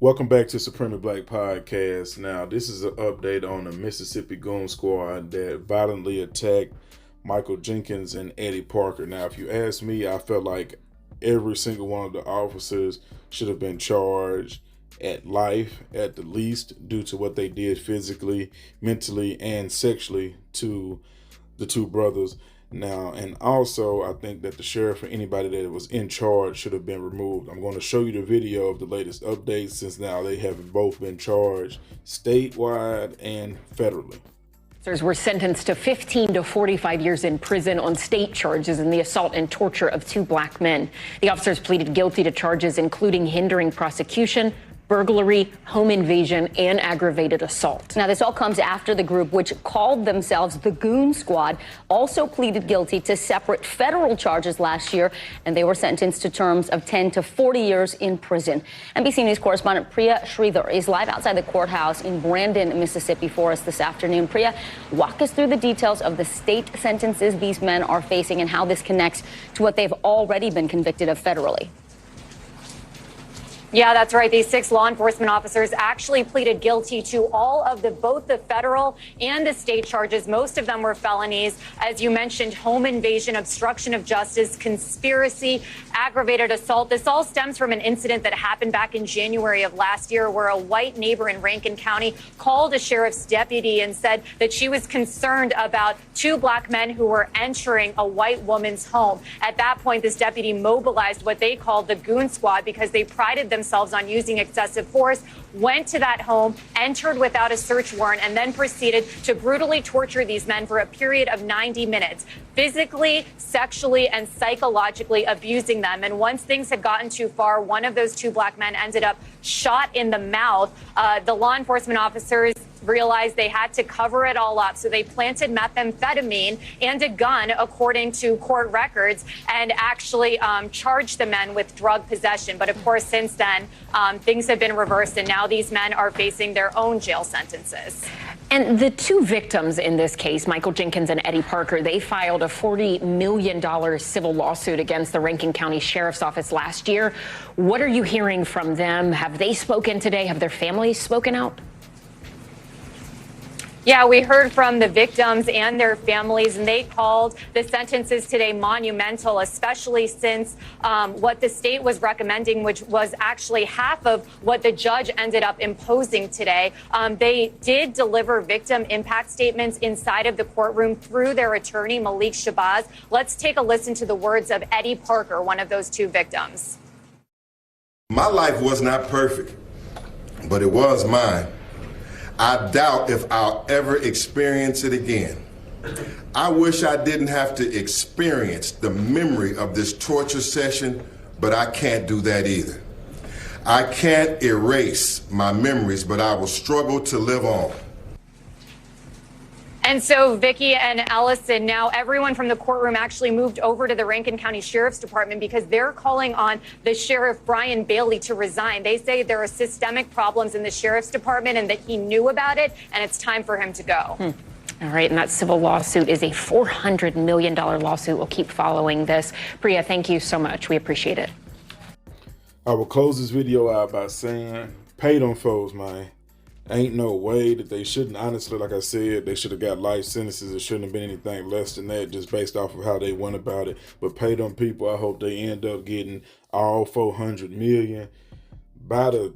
Welcome back to Supremely Black Podcast. Now, this is an update on the Mississippi Goon Squad that violently attacked Michael Jenkins and Eddie Parker. Now, if you ask me, I felt like every single one of the officers should have been charged at life at the least due to what they did physically, mentally, and sexually to the two brothers. Now, and also, I think that the sheriff or anybody that was in charge should have been removed. I'm going to show you the video of the latest updates since now they have both been charged statewide and federally. Officers were sentenced to 15 to 45 years in prison on state charges in the assault and torture of two black men. The officers pleaded guilty to charges including hindering prosecution, burglary, home invasion, and aggravated assault. Now, this all comes after the group, which called themselves the Goon Squad, also pleaded guilty to separate federal charges last year, and they were sentenced to terms of 10 to 40 years in prison. NBC News correspondent Priya Sridhar is live outside the courthouse in Brandon, Mississippi for us this afternoon. Priya, walk us through the details of the state sentences these men are facing and how this connects to what they've already been convicted of federally. Yeah, that's right. These 6 law enforcement officers actually pleaded guilty to all of both the federal and the state charges. Most of them were felonies. As you mentioned, home invasion, obstruction of justice, conspiracy, aggravated assault. This all stems from an incident that happened back in January of last year where a white neighbor in Rankin County called a sheriff's deputy and said that she was concerned about 2 black men who were entering a white woman's home. At that point, this deputy mobilized what they called the Goon Squad because they prided themselves on using excessive force, went to that home, entered without a search warrant, and then proceeded to brutally torture these men for a period of 90 minutes, physically, sexually, and psychologically abusing them. And once things had gotten too far, one of those 2 black men ended up shot in the mouth. The law enforcement officers realized they had to cover it all up. So they planted methamphetamine and a gun, according to court records, and actually charged the men with drug possession. But of course, since then, things have been reversed, and now these men are facing their own jail sentences. And the 2 victims in this case, Michael Jenkins and Eddie Parker, they filed a $40 million civil lawsuit against the Rankin County Sheriff's Office last year. What are you hearing from them? Have they spoken today? Have their families spoken out? Yeah, we heard from the victims and their families, and they called the sentences today monumental, especially since what the state was recommending, which was actually half of what the judge ended up imposing today. They did deliver victim impact statements inside of the courtroom through their attorney, Malik Shabazz. Let's take a listen to the words of Eddie Parker, one of those 2 victims. My life was not perfect, but it was mine. I doubt if I'll ever experience it again. I wish I didn't have to experience the memory of this torture session, but I can't do that either. I can't erase my memories, but I will struggle to live on. And so Vicki and Ellison, now everyone from the courtroom actually moved over to the Rankin County Sheriff's Department because they're calling on the Sheriff Brian Bailey to resign. They say there are systemic problems in the Sheriff's Department and that he knew about it, and it's time for him to go. All right, and that civil lawsuit is a $400 million lawsuit. We'll keep following this. Priya, thank you so much. We appreciate it. I will close this video out by saying, pay them foes, man. Ain't no way that they shouldn't, honestly, like I said, they should have got life sentences. It shouldn't have been anything less than that just based off of how they went about it. But pay them people. I hope they end up getting all $400 million by the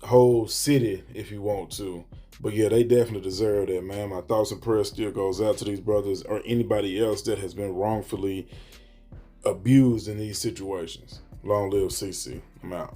whole city if you want to. But yeah, they definitely deserve that, man. My thoughts and prayers still goes out to these brothers or anybody else that has been wrongfully abused in these situations. Long live CC. I'm out.